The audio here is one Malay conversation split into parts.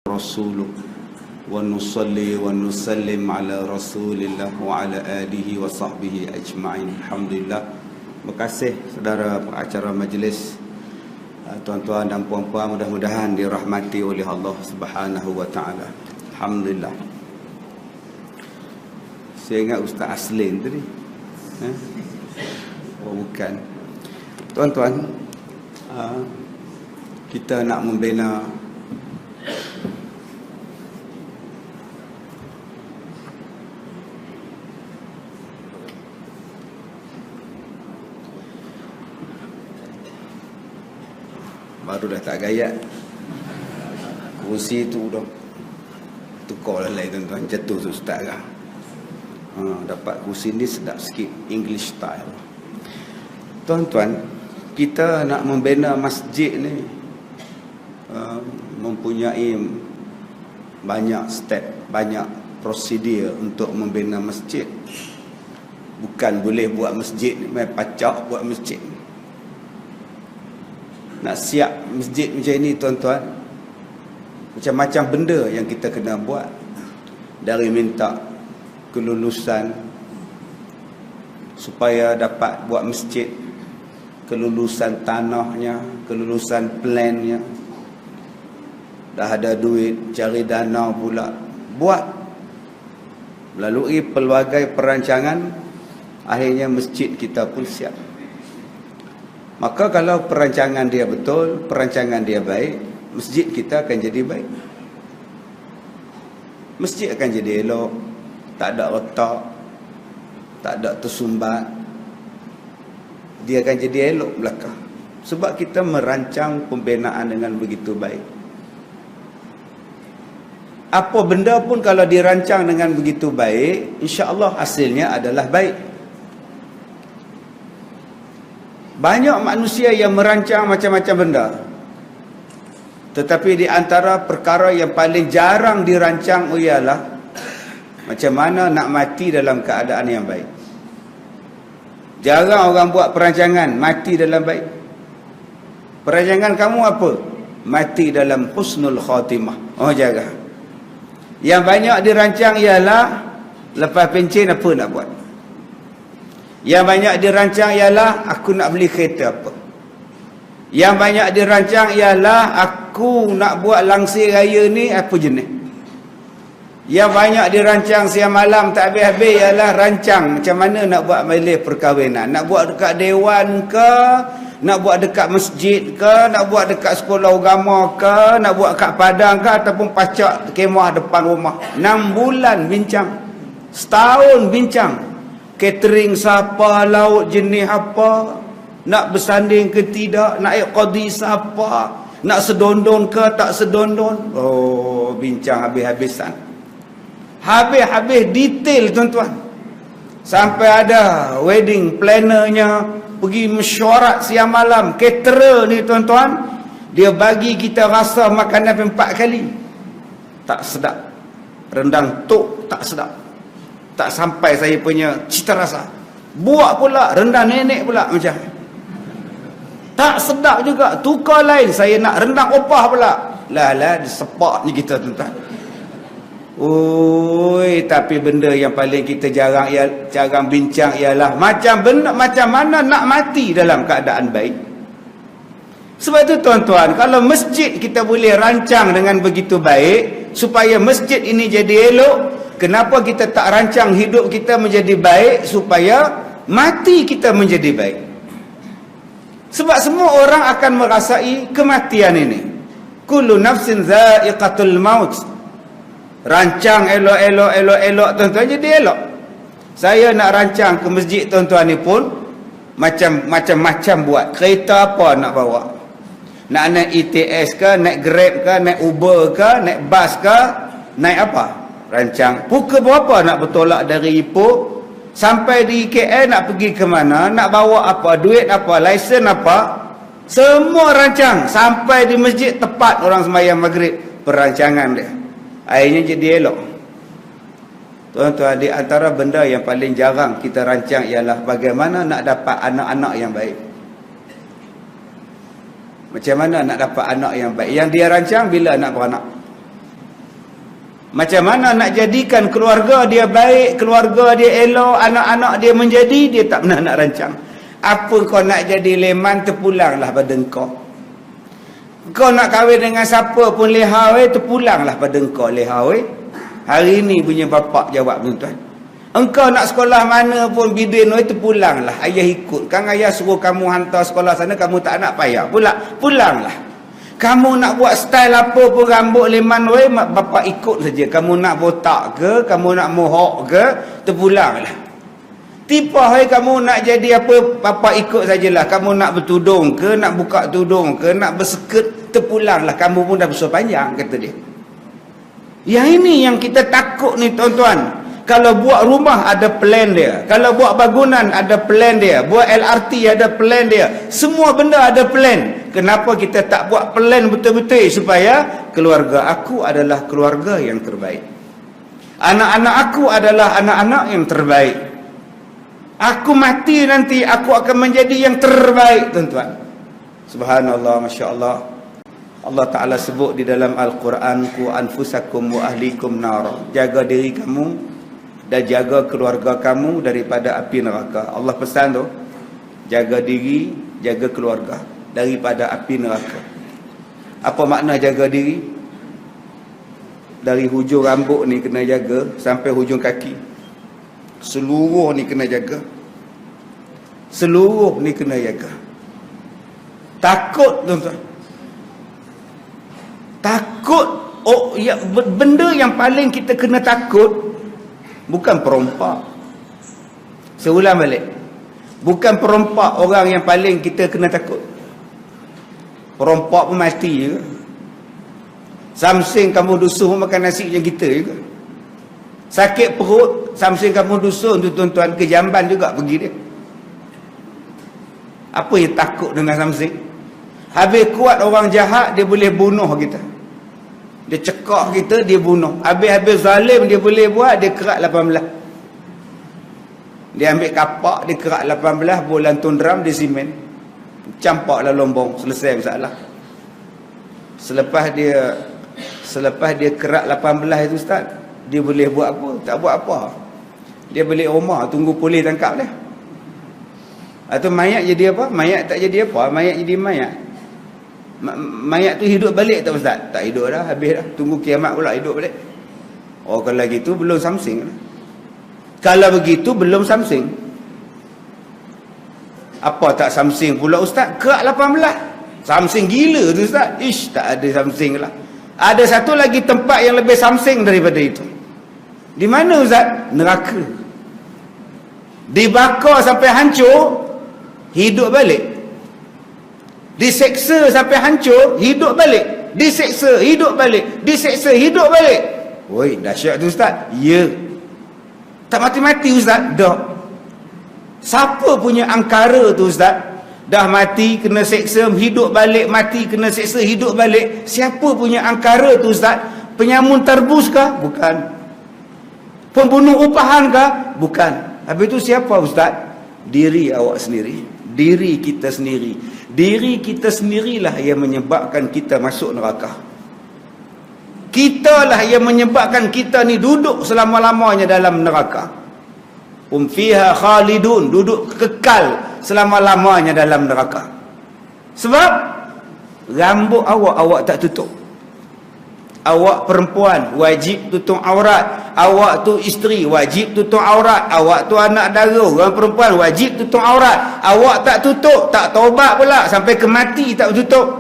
rasuluh wa nusalli wa nusallim ala rasulillah wa ala alihi wa sahbihi ajma'in. Alhamdulillah. Terima kasih saudara pengacara majlis, tuan-tuan dan puan-puan, mudah-mudahan dirahmati oleh Allah Subhanahu wa taala. Alhamdulillah. Saya ingat Ustaz Aslin tadi. Oh bukan. Tuan-tuan, kita nak membina baru dah tak gayat. Kursi tu dah tukar lah tuan-tuan, jatuh tu ustaz lah. Dapat kursi ni sedap sikit, English style. Tuan-tuan, kita nak membina masjid ni mempunyai banyak step, banyak prosedur untuk membina masjid. Bukan boleh buat masjid ni main pacak buat masjid. Nak siap masjid macam ni tuan-tuan, macam-macam benda yang kita kena buat. Dari minta kelulusan supaya dapat buat masjid, kelulusan tanahnya, kelulusan plannya. Dah ada duit, cari dana pula, buat. Melalui pelbagai perancangan, akhirnya masjid kita pun siap. Maka kalau perancangan dia betul, perancangan dia baik, masjid kita akan jadi baik. Masjid akan jadi elok, tak ada retak, tak ada tersumbat. Dia akan jadi elok belakang. Sebab kita merancang pembinaan dengan begitu baik. Apa benda pun kalau dirancang dengan begitu baik, insya-Allah hasilnya adalah baik. Banyak manusia yang merancang macam-macam benda, tetapi di antara perkara yang paling jarang dirancang ialah macam mana nak mati dalam keadaan yang baik. Jarang orang buat perancangan mati dalam baik. Perancangan kamu apa? Mati dalam husnul khatimah. Oh, jaga. Yang banyak dirancang ialah lepas pencen apa nak buat. Yang banyak dirancang ialah aku nak beli kereta apa. Yang banyak dirancang ialah aku nak buat langsir raya ni apa jenis. Yang banyak dirancang siang malam tak habis-habis ialah rancang macam mana nak buat majlis perkahwinan. Nak buat dekat dewan ke, nak buat dekat masjid ke, nak buat dekat sekolah agama ke, nak buat kat padang ke, ataupun pacak kemah depan rumah. 6 bulan bincang, setahun bincang. Catering siapa, lauk jenis apa, nak bersanding ke tidak, nak qadi siapa, nak sedondon ke tak sedondon. Oh, bincang habis-habisan. Habis-habis detail tuan-tuan. Sampai ada wedding plannernya pergi mesyuarat siang malam. Caterer ni tuan-tuan, dia bagi kita rasa makanan 4 kali. Tak sedap. Rendang tok tak sedap. Tak sampai saya punya cita rasa. Buat pula rendang nenek pula macam. Tak sedap juga. Tukar lain, saya nak rendang opah pula. Lah disepak ni kita tuan-tuan. Oi, tapi benda yang paling kita jarang bincang ialah macam mana nak mati dalam keadaan baik. Sebab itu tuan-tuan, kalau masjid kita boleh rancang dengan begitu baik supaya masjid ini jadi elok, kenapa kita tak rancang hidup kita menjadi baik supaya mati kita menjadi baik? Sebab semua orang akan merasai kematian ini. Kullu nafsin za'iqatul maut. Rancang elok tuan-tuan jadi elok. Saya nak rancang ke masjid tuan-tuan ni pun macam-macam buat. Kereta apa nak bawa? Nak naik ETS ke, naik Grab ke, naik Uber ke, naik bas ke, naik apa? Rancang. Pukul berapa nak bertolak dari Ipoh sampai di KL, nak pergi ke mana, nak bawa apa, duit apa, lesen apa, semua rancang. Sampai di masjid tepat orang sembahyang maghrib, perancangan dia. Akhirnya jadi elok. Tuan-tuan, di antara benda yang paling jarang kita rancang ialah bagaimana nak dapat anak-anak yang baik. Macam mana nak dapat anak yang baik? Yang dia rancang bila nak beranak. Macam mana nak jadikan keluarga dia baik, keluarga dia elok, anak-anak dia menjadi, dia tak pernah nak rancang. Apa kau nak jadi leman, terpulanglah pada engkau. Kau nak kahwin dengan siapa pun lehawai, terpulanglah pada engkau lehawai. Hari ni punya bapak jawab tuan-tuan. Engkau nak sekolah mana pun bidin, terpulanglah. Ayah ikut. Kan ayah suruh kamu hantar sekolah sana, kamu tak nak payah pula. Pulanglah. Kamu nak buat style apa pun rambut leman, bapak ikut saja. Kamu nak botak ke, kamu nak mohok ke, terpulanglah. Tipah kamu nak jadi apa, bapak ikut sajalah. Kamu nak bertudung ke, nak buka tudung ke, nak bersekut, terpulanglah. Kamu pun dah besar panjang, kata dia. Yang ini yang kita takut ni tuan-tuan. Kalau buat rumah ada plan dia, kalau buat bangunan ada plan dia, buat LRT ada plan dia, semua benda ada plan. Kenapa kita tak buat plan betul-betul supaya keluarga aku adalah keluarga yang terbaik, anak-anak aku adalah anak-anak yang terbaik, aku mati nanti aku akan menjadi yang terbaik tuan-tuan. Subhanallah, Masya Allah. Allah Ta'ala sebut di dalam Al-Quran, ku anfusakum wa ahlikum nar, jaga diri kamu dan jaga keluarga kamu daripada api neraka. Allah pesan tu, jaga diri, jaga keluarga daripada api neraka. Apa makna jaga diri? Dari hujung rambut ni kena jaga sampai hujung kaki, seluruh ni kena jaga. Seluruh ni kena jaga. Takut tuan-tuan, takut. Oh ya, benda yang paling kita kena takut bukan perompak. Saya ulang balik, bukan perompak orang yang paling kita kena takut. Perompak pun mati juga. Samsing kamu dusun makan nasi macam kita juga. Sakit perut, samsing kamu dusun tu tuan-tuan, ke Jamban juga pergi dia. Apa yang takut dengan samsing? Habis kuat orang jahat, dia boleh bunuh kita. Dia cekak kita, dia bunuh. Habis-habis zalim dia boleh buat, dia kerak 18. Dia ambil kapak, dia kerak 18, bolan tundram, dia simen. Campaklah lombong, selesai masalah. Selepas dia kerak 18 itu Ustaz, dia boleh buat apa? Tak buat apa. Dia balik rumah, tunggu polis tangkap dia. Atau mayat jadi apa? Mayat tak jadi apa? Mayat jadi mayat. Mayat tu hidup balik tak Ustaz? Tak hidup dah, habis dah. Tunggu kiamat pula hidup balik. Oh, kalau gitu belum samsing. Kalau begitu belum samsing. Apa tak samsing pula Ustaz? Kerak 18. Samsing gila tu Ustaz. Ish, tak ada samsing lah. Ada satu lagi tempat yang lebih samsing daripada itu. Di mana Ustaz? Neraka. Dibakar sampai hancur, hidup balik. Diseksa sampai hancur, hidup balik. Diseksa, hidup balik. Diseksa, hidup balik. Woi, dahsyat tu Ustaz. Ya. Tak mati-mati Ustaz? Dah. Siapa punya angkara tu Ustaz? Dah mati, kena seksa, hidup balik, mati, kena seksa, hidup balik. Siapa punya angkara tu Ustaz? Penyamun tarbus kah? Bukan. Pembunuh upahan kah? Bukan. Habis tu siapa Ustaz? Diri awak sendiri. Diri kita sendiri. Diri kita sendirilah yang menyebabkan kita masuk neraka. Kitalah yang menyebabkan kita ni duduk selama-lamanya dalam neraka. Fiha khalidun, duduk kekal selama-lamanya dalam neraka. Sebab rambut awak tak tutup. Awak perempuan wajib tutup aurat. Awak tu isteri wajib tutup aurat. Awak tu anak dara, orang perempuan wajib tutup aurat. Awak tak tutup, tak taubat pula, sampai ke mati tak tutup.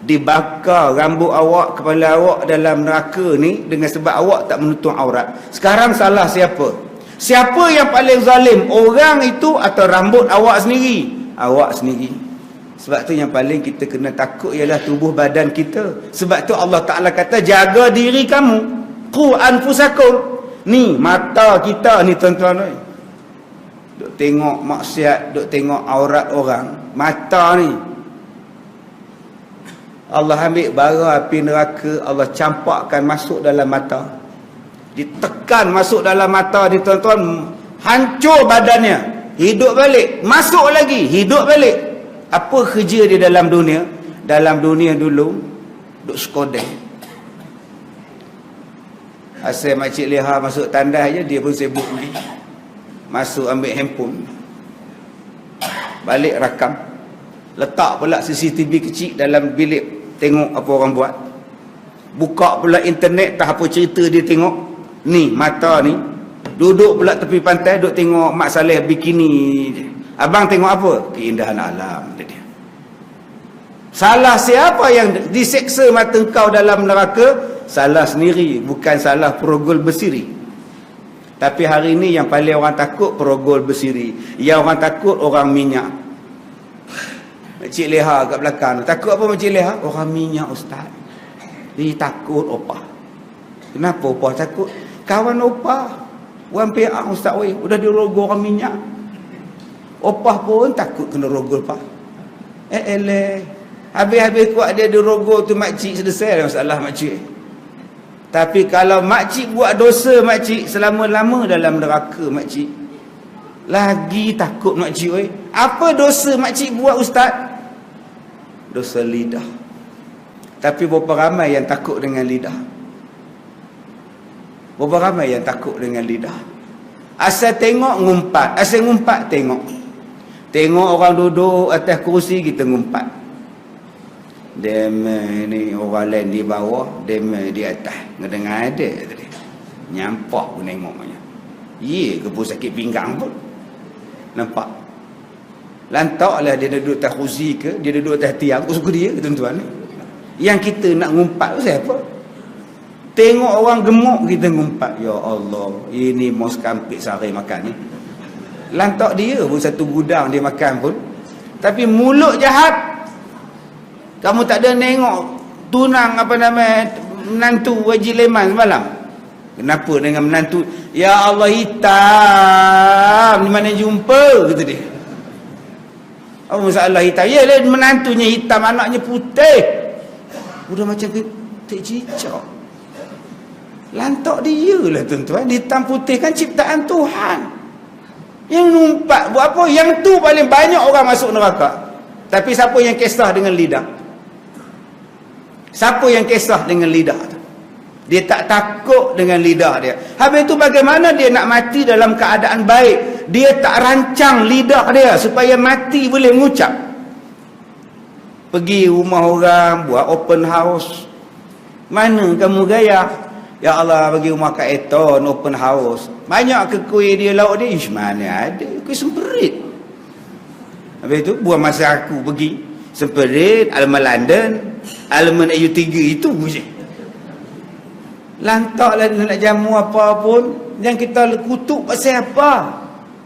Dibakar rambut awak, kepala awak dalam neraka ni dengan sebab awak tak menutup aurat. Sekarang salah siapa? Siapa yang paling zalim? Orang itu atau rambut awak sendiri? Awak sendiri. Sebab tu yang paling kita kena takut ialah tubuh badan kita. Sebab tu Allah Ta'ala kata, jaga diri kamu. Qu anfusakum. Ni mata kita ni tuan-tuan. Duk tengok maksiat, duk tengok aurat orang. Mata ni. Allah ambil bara api neraka, Allah campakkan masuk dalam mata. Ditekan masuk dalam mata ni tuan-tuan, hancur badannya. Hidup balik, masuk lagi, hidup balik. Apa kerja dia dalam dunia? Dalam dunia dulu duk sekodeh. Asal Makcik Leha masuk tandas je, dia pun sibuk ni. Masuk ambil handphone, balik rakam, letak pula CCTV kecil dalam bilik, tengok apa orang buat. Buka pula internet, tak apa cerita dia tengok. Ni mata ni duduk pula tepi pantai, duduk tengok Mak Saleh bikini. Abang tengok apa? Keindahan alam, dia. Salah siapa yang diseksa mata kau dalam neraka? Salah sendiri, bukan salah Perogol Bersiri. Tapi hari ini yang paling orang takut Perogol Bersiri. Yang orang takut orang minyak. Makcik Leha kat belakang. Takut apa Makcik Leha? Orang minyak ustaz. Dia takut opah. Kenapa opah takut? Kawan opah, orang PA ustaz weh, udah dirogol orang minyak. Opah pun takut kena rogol pak. Habis-habis kuat dia dirogol tu makcik, selesai masalah makcik. Tapi kalau makcik buat dosa makcik, selama-lama dalam neraka makcik. Lagi takut makcik weh. Apa dosa makcik buat ustaz? Dosa lidah. Tapi berapa ramai yang takut dengan lidah? Berapa ramai yang takut dengan lidah? Asal tengok ngumpat, asal ngumpat tengok. Tengok orang duduk atas kursi, kita ngumpat. Deme ni orang lain di bawah, deme di atas. Ngedengar ada tadi. Nyampak pun tengok banyak. Ye ke pun sakit pinggang pun. Nampak. Lantaklah dia duduk atas kursi ke, dia duduk atas tiang, aku suka dia ke tuan-tuan. Yang kita nak ngumpat tu siapa? Tengok orang gemuk kita ngumpat. Ya Allah, ini mos kampik sehari makan ni. Lantak dia pun satu gudang dia makan pun. Tapi mulut jahat. Kamu tak ada nengok tunang apa nama menantu Haji Leman semalam. Kenapa dengan menantu? Ya Allah, hitam. Di mana jumpa? Kata dia. Apa masalah hitam? Ya lah, menantunya hitam, anaknya putih. Udah macam ketik cicak. Lantak dia lah tuan-tuan. Hitam putih kan ciptaan Tuhan. Yang numpak buat apa? Yang tu paling banyak orang masuk neraka. Tapi siapa yang kisah dengan lidah? Siapa yang kisah dengan lidah tu? Dia tak takut dengan lidah dia. Habis itu bagaimana dia nak mati dalam keadaan baik? Dia tak rancang lidah dia supaya mati boleh mengucap. Pergi rumah orang, buat open house. Mana kamu gaya? Ya Allah, bagi rumah Kak Eton open house. Banyak ke kuih dia, lauk dia? Ish, mana ada? Kuih semperit. Habis itu buat masa aku pergi semperit, Alman London, Alman AU3 itu je. Lantaklah dia nak jamu apa pun, yang kita kutuk pasal apa?